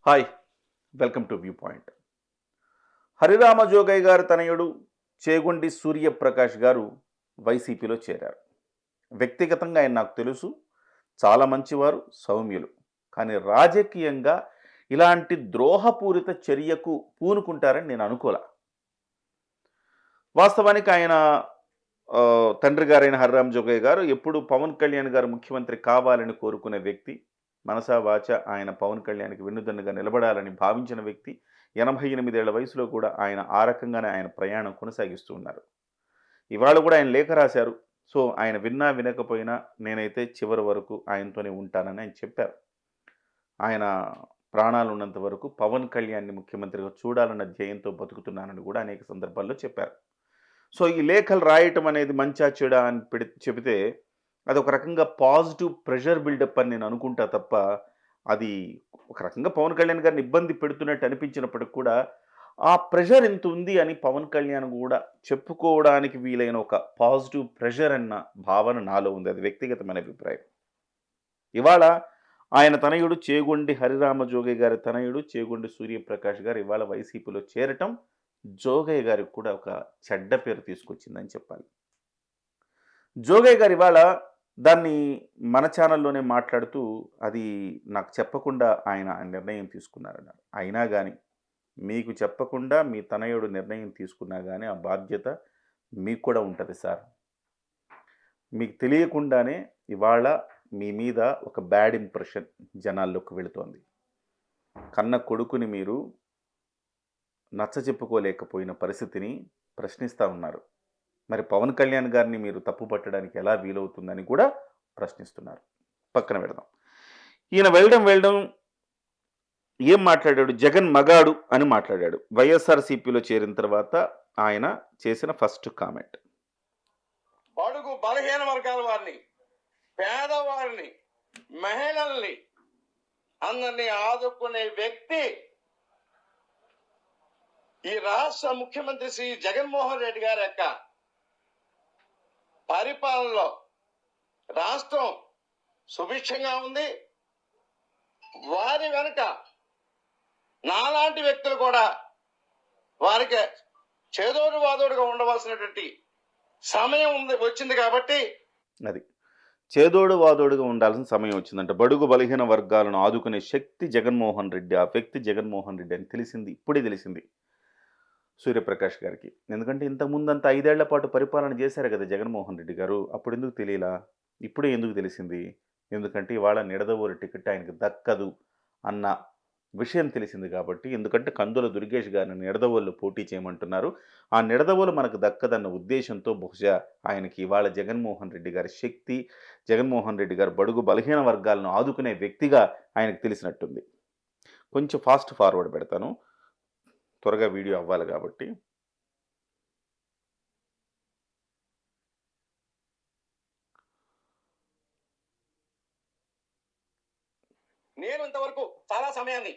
Hi, welcome to view point. Harirama Jogaiah గారు తనయుడు చేగొండి సూర్యప్రకాష్ గారు వైసీపీలో చేరారు. వ్యక్తిగతంగా ఆయన నాకు తెలుసు, చాలా మంచివారు, సౌమ్యులు. కానీ రాజకీయంగా ఇలాంటి ద్రోహపూరిత చర్యకు పూనుకుంటారని నేను అనుకోలే. వాస్తవానికి ఆయన తండ్రి గారైన హరిరామ జోగయ్య గారు ఎప్పుడు పవన్ కళ్యాణ్ గారు ముఖ్యమంత్రి కావాలని కోరుకునే వ్యక్తి. మనసా వాచ ఆయన పవన్ కళ్యాణ్కి వెన్నుదన్నుగా నిలబడాలని భావించిన వ్యక్తి. 88 ఏళ్ల వయసులో కూడా ఆయన ఆ రకంగానే ఆయన ప్రయాణం కొనసాగిస్తూ ఉన్నారు. ఇవాళ కూడా ఆయన లేఖ రాశారు. సో ఆయన విన్నా వినకపోయినా నేనైతే చివరి వరకు ఆయనతోనే ఉంటానని ఆయన చెప్పారు. ఆయన ప్రాణాలు ఉన్నంత వరకు పవన్ కళ్యాణ్ని ముఖ్యమంత్రిగా చూడాలన్న ధ్యేయంతో బతుకుతున్నానని కూడా అనేక సందర్భాల్లో చెప్పారు. సో ఈ లేఖలు రాయటం అనేది మంచా చెడా అని చెబితే అది ఒక రకంగా పాజిటివ్ ప్రెషర్ బిల్డప్ అని నేను అనుకుంటా తప్ప, అది ఒక రకంగా పవన్ కళ్యాణ్ గారిని ఇబ్బంది పెడుతున్నట్టు అనిపించినప్పటికి కూడా ఆ ప్రెషర్ ఎంత ఉంది అని పవన్ కళ్యాణ్ కూడా చెప్పుకోవడానికి వీలైన ఒక పాజిటివ్ ప్రెషర్ అన్న భావన నాలో ఉంది. అది వ్యక్తిగతమైన అభిప్రాయం. ఇవాళ ఆయన తనయుడు చేగొండి హరిరామ జోగయ్య గారి తనయుడు చేగొండి సూర్యప్రకాష్ గారు ఇవాళ వైసీపీలో చేరటం జోగయ్య గారికి కూడా ఒక చెడ్డ పేరు తీసుకొచ్చిందని చెప్పాలి. జోగయ్య గారు ఇవాళ దాన్ని మన ఛానల్లోనే మాట్లాడుతూ అది నాకు చెప్పకుండా ఆయన నిర్ణయం తీసుకున్నారన్నారు. అయినా కానీ మీకు చెప్పకుండా మీ తనయుడు నిర్ణయం తీసుకున్నా కానీ ఆ బాధ్యత మీకు కూడా ఉంటుంది సార్. మీకు తెలియకుండానే ఇవాళ మీ మీద ఒక బ్యాడ్ ఇంప్రెషన్ జనాల్లోకి వెళుతోంది. కన్న కొడుకుని మీరు నచ్చ చెప్పుకోలేకపోయిన పరిస్థితిని ప్రశ్నిస్తూ ఉన్నారు. మరి పవన్ కళ్యాణ్ గారిని మీరు తప్పు పట్టడానికి ఎలా వీలవుతుందని కూడా ప్రశ్నిస్తున్నారు. పక్కన పెడదాం. ఈయన వెళ్ళడం ఏం మాట్లాడాడు? జగన్ మగాడు అని మాట్లాడాడు. వైఎస్ఆర్సీపీలో చేరిన తర్వాత ఆయన చేసిన ఫస్ట్ కామెంట్, బడుగు బలహీన వర్గాల వారిని, పేదవారిని, మహిళల్ని అందరినీ ఆదుకునే వ్యక్తి ఈ రాష్ట్ర ముఖ్యమంత్రి శ్రీ జగన్మోహన్ రెడ్డి గారి యొక్క పరిపాలనలో రాష్ట్రం సుభిక్షంగా ఉంది. వారి వెనుక నాలాంటి వ్యక్తులు కూడా వారికి చేదోడు వాదోడుగా ఉండవలసినటువంటి సమయం వచ్చింది కాబట్టి అది చేదోడు వాదోడుగా ఉండాల్సిన సమయం వచ్చిందంట. బడుగు బలహీన వర్గాలను ఆదుకునే శక్తి జగన్మోహన్ రెడ్డి, ఆ వ్యక్తి జగన్మోహన్ రెడ్డి అని తెలిసింది, ఇప్పుడే తెలిసింది సూర్యప్రకాష్ గారికి. ఎందుకంటే ఇంతకుముందంతా 5 ఏళ్ల పాటు పరిపాలన చేశారు కదా జగన్మోహన్ రెడ్డి గారు. అప్పుడు ఎందుకు తెలియలా? ఇప్పుడే ఎందుకు తెలిసింది? ఎందుకంటే ఇవాళ నిడదవోలు టికెట్ ఆయనకు దక్కదు అన్న విషయం తెలిసింది కాబట్టి. ఎందుకంటే కందుల దుర్గేష్ గారిని నిడదవోలు పోటీ చేయమంటున్నారు. ఆ నిడదవోలు మనకు దక్కదన్న ఉద్దేశంతో బహుశా ఆయనకి ఇవాళ జగన్మోహన్ రెడ్డి గారి శక్తి, జగన్మోహన్ రెడ్డి గారు బడుగు బలహీన వర్గాలను ఆదుకునే వ్యక్తిగా ఆయనకు తెలిసినట్టుంది. కొంచెం ఫాస్ట్ ఫార్వర్డ్ పెడతాను, త్వరగా వీడియో అవ్వాలి కాబట్టి. నేను ఇంతవరకు చాలా సమయాన్ని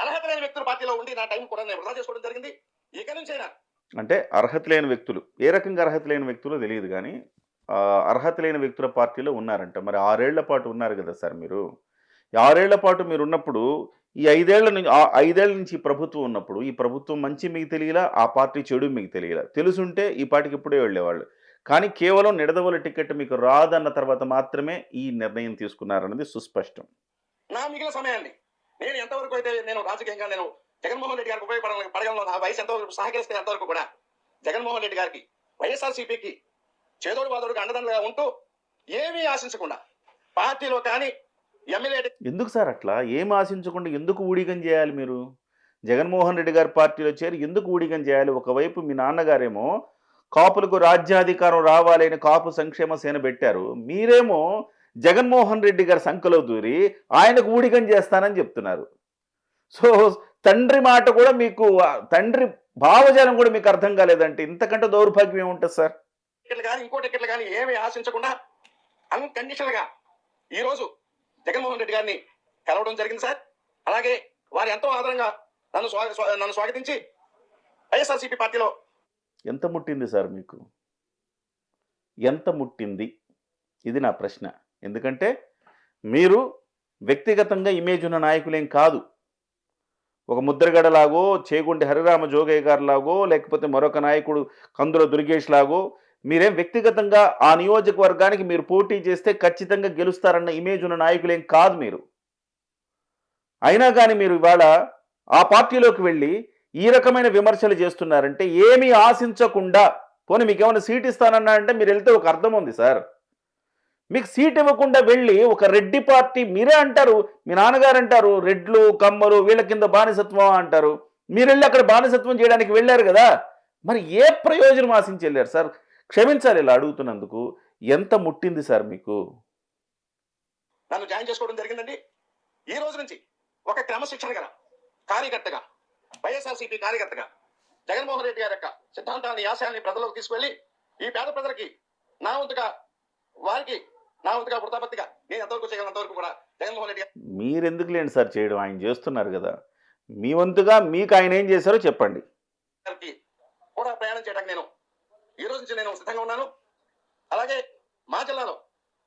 అర్హత లేని వ్యక్తుల పార్టీలో ఉండి నా టైం కూడా నేను వృధా చేసుకోవడం జరిగింది. ఇక నుంచైనా అంటే అర్హత లేని వ్యక్తులు, ఏ రకంగా అర్హత లేని వ్యక్తులు తెలియదు కానీ అర్హత లేని వ్యక్తుల పార్టీలో ఉన్నారంట. మరి 6 ఏళ్ల పాటు ఉన్నారు కదా సార్ మీరు. 6 ఏళ్ల పాటు మీరు ఉన్నప్పుడు ఈ 5 ఏళ్ల నుంచి ఈ ప్రభుత్వం ఉన్నప్పుడు ఈ ప్రభుత్వం మంచి మీకు తెలియలా, ఆ పార్టీ చెడు మీకు తెలియలా. తెలుసుంటే ఈ పార్టీకి ఇప్పుడే వెళ్ళేవాళ్ళు. కానీ కేవలం నిడదవోలు టికెట్ మీకు రాదన్న తర్వాత మాత్రమే ఈ నిర్ణయం తీసుకున్నారన్నది సుస్పష్టం. నా మిగిలిన సమయాన్ని నేను ఎంతవరకు అయితే నేను రాజకీయంగా నేను జగన్మోహన్ రెడ్డి గారికి ఉపయోగపడగలను, నా వయసు ఎంతవరకు సహకరిస్తే ఎంతవరకు కూడా జగన్మోహన్ రెడ్డి గారికి వైఎస్ఆర్సీపీకి చేదోడు వాదోడుగా అండదండగా ఉంటూ ఏమీ ఆశించకుండా పార్టీలో కానీ ఎమ్మెల్యే. ఎందుకు సార్ అట్లా ఏం ఆశించకుండా ఎందుకు ఊడిగం చేయాలి మీరు? జగన్మోహన్ రెడ్డి గారి పార్టీలో చేరి ఎందుకు ఊడిగం చేయాలి? ఒకవైపు మీ నాన్నగారేమో కాపులకు రాజ్యాధికారం రావాలని కాపు సంక్షేమ సేన పెట్టారు. మీరేమో జగన్మోహన్ రెడ్డి గారి సంఖలో దూరి ఆయనకు ఊడిగం చేస్తానని చెప్తున్నారు. సో తండ్రి మాట కూడా మీకు, తండ్రి భావజాలం కూడా మీకు అర్థం కాలేదంటే ఇంతకంటే దౌర్భాగ్యం ఏముంటుంది సార్? టికెట్లు కానీ ఇంకో టికెట్లు కానీ ఏమీ ఆశించకుండా అన్కండిషనల్ గా ఈ రోజు జగన్మోహన్ రెడ్డి గారిని కలవడం జరిగింది సార్. అలాగే వారు ఎంతో ఆదరంగా నన్ను స్వాగతించి వైఎస్ఆర్సీపీ పార్టీలో. ఎంత ముట్టింది సార్ మీకు? ఎంత ముట్టింది? ఇది నా ప్రశ్న. ఎందుకంటే మీరు వ్యక్తిగతంగా ఇమేజ్ ఉన్న నాయకులేం కాదు. ఒక ముద్రగడలాగో, చేగుంటి హరిరామ జోగయ్య గారిలాగో, లేకపోతే మరొక నాయకుడు కందుల దుర్గేష్ లాగో మీరేం వ్యక్తిగతంగా ఆ నియోజకవర్గానికి మీరు పోటీ చేస్తే ఖచ్చితంగా గెలుస్తారన్న ఇమేజ్ ఉన్న నాయకులేం కాదు మీరు. అయినా గాని మీరు ఇవాళ ఆ పార్టీలోకి వెళ్ళి ఈ రకమైన విమర్శలు చేస్తున్నారంటే ఏమీ ఆశించకుండా పోనీ మీకేమైనా సీట్ ఇస్తానన్నా అంటే మీరు వెళ్తే ఒక అర్థం ఉంది సార్. మీకు సీట్ ఇవ్వకుండా వెళ్ళి ఒక రెడ్డి పార్టీ మీరే అంటారు, మీ నాన్నగారు అంటారు రెడ్లు కమ్మలు వీళ్ళ కింద బానిసత్వం అంటారు. మీరు వెళ్ళి అక్కడ బానిసత్వం చేయడానికి వెళ్ళారు కదా, మరి ఏ ప్రయోజనం ఆశించి వెళ్ళారు సార్? క్షమించాలి ఇలా అడుగుతున్నందుకు. ఎంత ముట్టింది సార్ మీకు? నన్ను జాయిన్ చేసుకోవడం జరిగిందండి. ఈ రోజు నుంచి ఒక క్రమశిక్షణ గల కార్యకర్తగా, వైఎస్ఆర్సీపీ కార్యకర్తగా జగన్మోహన్ రెడ్డి గారి యొక్క సిద్ధాంతాన్ని, ఆశయాన్ని ప్రజలకు తీసుకువెళ్ళి ఈ పేద ప్రజలకి నా వంతుగా, వారికి నా వంతుగా వృతాపత్తిగా నేను ఎంతవరకు చేయగలంతవరకు కూడా జగన్మోహన్ రెడ్డి మీరెందుకు లేండి సార్ చేయడం, ఆయన చేస్తున్నారు కదా. మీ వంతుగా మీకు ఆయన ఏం చేశారో చెప్పండి. గారికి కూడా ప్రయాణం చేయడానికి నేను ఈ రోజు నుంచి నేను సిద్ధంగా ఉన్నాను. అలాగే మా జిల్లాలో,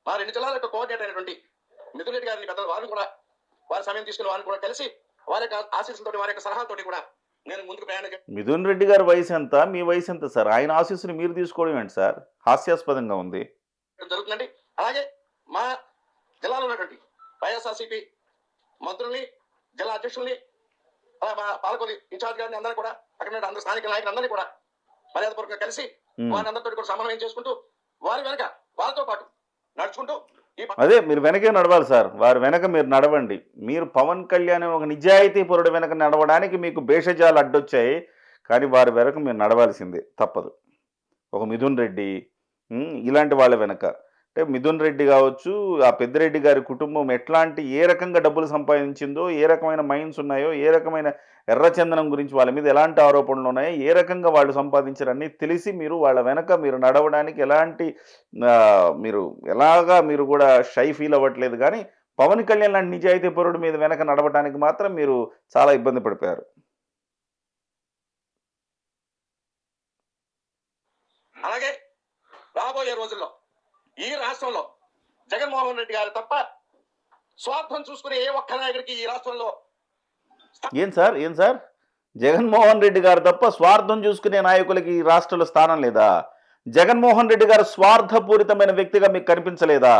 మా 2 జిల్లాల యొక్క కోఆర్డినేటర్ అయినటువంటి మిథున్ రెడ్డి గారిని పెద్దలు వారిని కూడా, వారి సమయం తీసుకుని వారిని కూడా కలిసి వారి యొక్క ఆశీస్సులతోటి, వారి యొక్క సలహాలతోటి కూడా నేను ముందుకు ప్రయాణం మిథున్ రెడ్డి గారి వయసు ఎంత, మీ వయసు ఎంత సార్? ఆయన ఆశీస్సులు మీరు తీసుకోవడం ఏంటి సార్? హాస్యాస్పదంగా ఉంది. చేయడం జరుగుతుందండి. అలాగే మా జిల్లాలో ఉన్నటువంటి వైఎస్ఆర్సీపీ మంత్రుల్ని, జిల్లా అధ్యక్షుల్ని, అలా మా పాలకొల్లి ఇన్ఛార్జ్ గారిని అందరూ కూడా, అక్కడ ఉన్న అందరు స్థానిక నాయకులందరినీ కూడా మర్యాదపూర్వకంగా కలిసి వారిని అందరితో కూడా సమన్వయం చేసుకుంటూ వారి వెనక వారితో పాటు నడుచుకుంటూ అదే మీరు వెనకే నడవాలి సార్. వారి వెనక మీరు నడవండి. మీరు పవన్ కళ్యాణ్ ఒక నిజాయితీ పరుడు వెనక నడవడానికి మీకు భేషజాలు అడ్డొచ్చాయి, కానీ వారి వెనక మీరు నడవాల్సిందే, తప్పదు. ఒక మిథున్ రెడ్డి ఇలాంటి వాళ్ళ వెనక, అంటే మిథున్ రెడ్డి కావచ్చు, ఆ పెద్దిరెడ్డి గారి కుటుంబం ఎట్లాంటి ఏ రకంగా డబ్బులు సంపాదించిందో, ఏ రకమైన మైన్స్ ఉన్నాయో, ఏ రకమైన ఎర్రచందనం గురించి వాళ్ళ మీద ఎలాంటి ఆరోపణలు ఉన్నాయో, ఏ రకంగా వాళ్ళు సంపాదించారని తెలిసి మీరు వాళ్ళ వెనక మీరు నడవడానికి ఎలాంటి మీరు ఎలాగా మీరు కూడా షై ఫీల్ అవ్వట్లేదు. కానీ పవన్ కళ్యాణ్ లాంటి నిజాయితీ పరుడు మీద వెనక నడవడానికి మాత్రం మీరు చాలా ఇబ్బంది పడిపోయారు. అలాగే రాబోయే రోజుల్లో ఈ రాష్ట్రంలో జగన్మోహన్ రెడ్డి గారు తప్ప స్వార్థం చూసుకునే ఏ ఒక్క నాయకుడికి ఈ రాష్ట్రంలో ఏం సార్ జగన్మోహన్ రెడ్డి గారు తప్ప స్వార్థం చూసుకునే నాయకులకి ఈ రాష్ట్రంలో స్థానం లేదా? జగన్మోహన్ రెడ్డి గారు స్వార్థపూరితమైన వ్యక్తిగా మీకు కనిపించలేదా?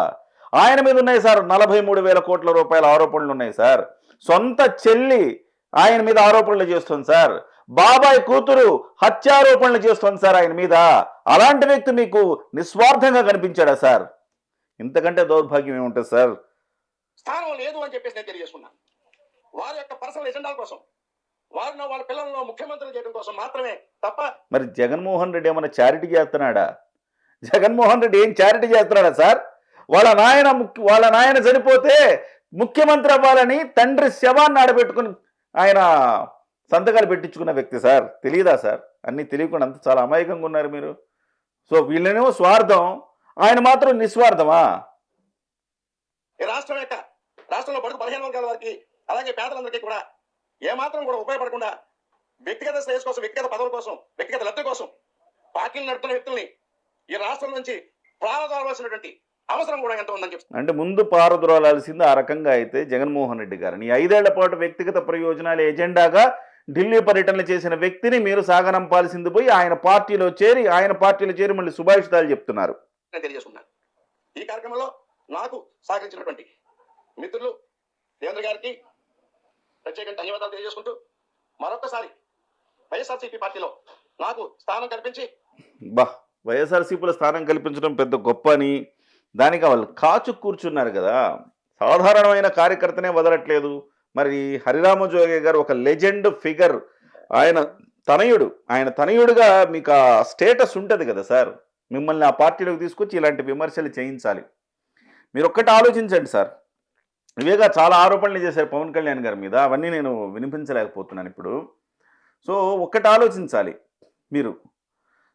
ఆయన మీద ఉన్నాయి సార్ 43,000 కోట్ల రూపాయల ఆరోపణలు ఉన్నాయి సార్. సొంత చెల్లి ఆయన మీద ఆరోపణలు చేస్తుంది సార్. బాబాయ్ కూతురు హత్యారోపణలు చేస్తుంది సార్ ఆయన మీద. అలాంటి వ్యక్తి మీకు నిస్వార్థంగా కనిపించాడా సార్? ఇంతకంటే దౌర్భాగ్యం ఏముంటుంది సార్? స్థానం లేదు అని చెప్పేసి నేను తెలియజేసుకున్నాను. వారి యొక్క పర్సనల్ ఎజెండాల కోసం, వారిని వాళ్ళ పిల్లలను ముఖ్యమంత్రులు చేయడం కోసం మాత్రమే తప్ప. మరి జగన్మోహన్ రెడ్డి ఏమైనా చారిటీ చేస్తున్నాడా? జగన్మోహన్ రెడ్డి ఏం చారిటీ చేస్తున్నాడా సార్? వాళ్ళ నాయన చనిపోతే ముఖ్యమంత్రి అవ్వాలని తండ్రి శవాన్ని ఆడబెట్టుకుని ఆయన సంతకాలు పెట్టించుకున్న వ్యక్తి సార్. తెలియదా సార్? అన్నీ తెలియకుండా అంత చాలా అమాయకంగా ఉన్నారు మీరు. సో వీళ్ళనేమో స్వార్థం, ఆయన మాత్రం నిస్వార్థమా? ఈ రాష్ట్రంలో బడుగు బలహీన వర్గాల వారికి, అలాగే పేదలందరికీ కూడా ఏమాత్రం కూడా ఉపయోగపడకుండా వ్యక్తిగత శ్రేయస్ కోసం, వ్యక్తిగత పదవుల కోసం, వ్యక్తిగత లబ్ధి కోసం పార్టీలు నడుపుతున్న వ్యక్తుల్ని ఈ రాష్ట్రం నుంచి ప్రారంభవలసినటువంటి అవసరం కూడా ఎంత ఉందని చెప్తాను. అంటే ముందు పారద్రోలాల్సింది ఆ రకంగా అయితే జగన్మోహన్ రెడ్డి గారిని 5 ఏళ్ల పాటు వ్యక్తిగత ప్రయోజనాల ఎజెండాగా ఢిల్లీ పర్యటనలు చేసిన వ్యక్తిని మీరు సాగనంపాల్సింది పోయి ఆయన పార్టీలో చేరి మళ్ళీ సుభాషితాలు చెప్తున్నారు. నేను తెలియజేసుకున్నాను. ఈ కార్యక్రమంలో నాకు సహకరించినటువంటి మిత్రులు దేవేంద్ర గారికి ప్రత్యేకంగా ధన్యవాదాలు తెలియజేసుకుంటూ, మరొకసారి వైఎస్ఆర్సీపీ పార్టీలో నాకు స్థానం కల్పించి వైఎస్ఆర్సీపీలో స్థానం కల్పించడం పెద్ద గొప్ప అని దానికి వాళ్ళు కాచు కూర్చున్నారు కదా. సాధారణమైన కార్యకర్తనే వదలట్లేదు. మరి హరిరామ జోగయ్య గారు ఒక లెజెండ్ ఫిగర్, ఆయన తనయుడుగా మీకు ఆ స్టేటస్ ఉంటుంది కదా సార్. మిమ్మల్ని ఆ పార్టీలోకి తీసుకొచ్చి ఇలాంటి విమర్శలు చేయించాలి. మీరు ఒక్కటి ఆలోచించండి సార్. ఇవేగా చాలా ఆరోపణలు చేశారు పవన్ కళ్యాణ్ గారి మీద, అవన్నీ నేను వినిపించలేకపోతున్నాను ఇప్పుడు. సో ఒక్కటి ఆలోచించాలి,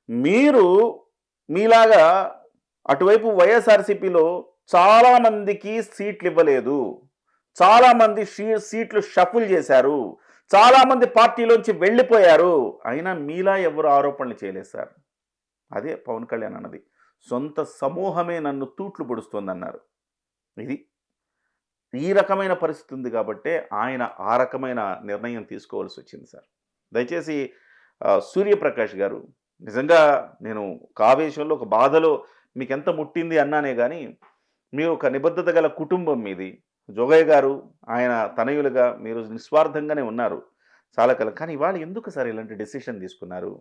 మీరు మీలాగా అటువైపు వైఎస్ఆర్సీపీలో చాలామందికి సీట్లు ఇవ్వలేదు, చాలామంది సీట్లు షఫుల్ చేశారు, చాలామంది పార్టీలోంచి వెళ్ళిపోయారు. అయినా మీలా ఎవరు ఆరోపణలు చేయలేదు సార్. అదే పవన్ కళ్యాణ్ అన్నది, సొంత సమూహమే నన్ను తూట్లు పొడుస్తోందన్నారు. ఇది ఈ రకమైన పరిస్థితి ఉంది కాబట్టే ఆయన ఆ రకమైన నిర్ణయం తీసుకోవాల్సి వచ్చింది సార్. దయచేసి 'సూర్యప్రకాష్' గారు నిజంగా నేను ఒక ఆవేశంలో, ఒక బాధలో మీకెంత ముట్టింది అన్నానే గానీ, మీరు ఒక నిబద్ధత గల కుటుంబం మీది. జోగయ్య గారు, ఆయన తనయులుగా మీరు నిస్వార్థంగానే ఉన్నారు చాలా కాలం. కానీ ఇవాళ ఎందుకు సార్ ఇలాంటి డెసిషన్ తీసుకున్నారు?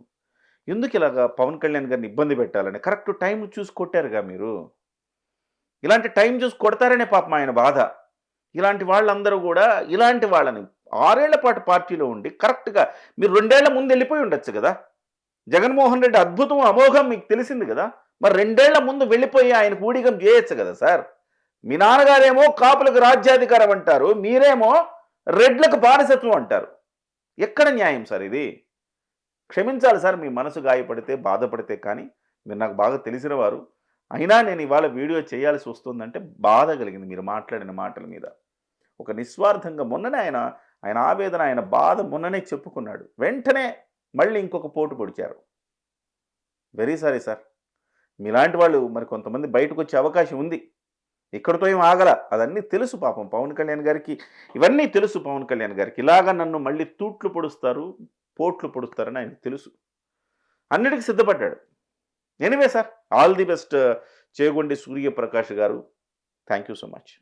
ఎందుకు ఇలాగా పవన్ కళ్యాణ్ గారిని ఇబ్బంది పెట్టాలని? కరెక్ట్ టైం చూసి కొట్టారుగా మీరు. ఇలాంటి టైం చూసి కొడతారనే పాపం ఆయన బాధ. ఇలాంటి వాళ్ళందరూ గూడా ఇలాంటి వాళ్ళని 6 ఏళ్ల పాటు పార్టీలో ఉండి కరెక్ట్‌గా మీరు 2 ఏళ్ల ముందు ఎళ్ళిపోయి ఉండొచ్చు గదా! జగన్మోహన్ రెడ్డి అద్భుతం, అమోఘం మీకు తెలిసింది గదా! మరి 2 ఏళ్ల ముందు వెళ్ళిపోయి ఆయనకు ఊడిగం జేయొచ్చు గదా సార్! మీ నాన్నగారేమో కాపులకు రాజ్యాధికారం అంటారు. మీరేమో రెడ్లకు బానిసత్వం అంటారు. ఎక్కడ న్యాయం సార్ ఇది? క్షమించాలి సార్ మీ మనసు గాయపడితే, బాధపడితే కానీ మీరు నాకు బాగా తెలిసిన వారు. అయినా నేను ఇవాళ వీడియో చేయాల్సి వస్తుందంటే బాధ కలిగింది మీరు మాట్లాడిన మాటల మీద. ఒక నిస్వార్థంగా మొన్ననే ఆయన ఆవేదన, ఆయన బాధ మొన్ననే చెప్పుకున్నాడు. వెంటనే మళ్ళీ ఇంకొక పోటు పొడిచారు. Very sorry sir. మీలాంటి వాళ్ళు మరి కొంతమంది బయటకొచ్చే అవకాశం ఉంది. ఇక్కడితో ఏం ఆగల. అదన్నీ తెలుసు పాపం పవన్ కళ్యాణ్ గారికి. ఇవన్నీ తెలుసు పవన్ కళ్యాణ్ గారికి. ఇలాగ నన్ను మళ్ళీ తూట్లు పొడుస్తారు, పోట్లు పొడుస్తారని ఆయనకు తెలుసు. అన్నిటికి సిద్ధపడ్డాడు. Anyway sir, all the best Chegondi Suryaprakash garu. Thank you so much.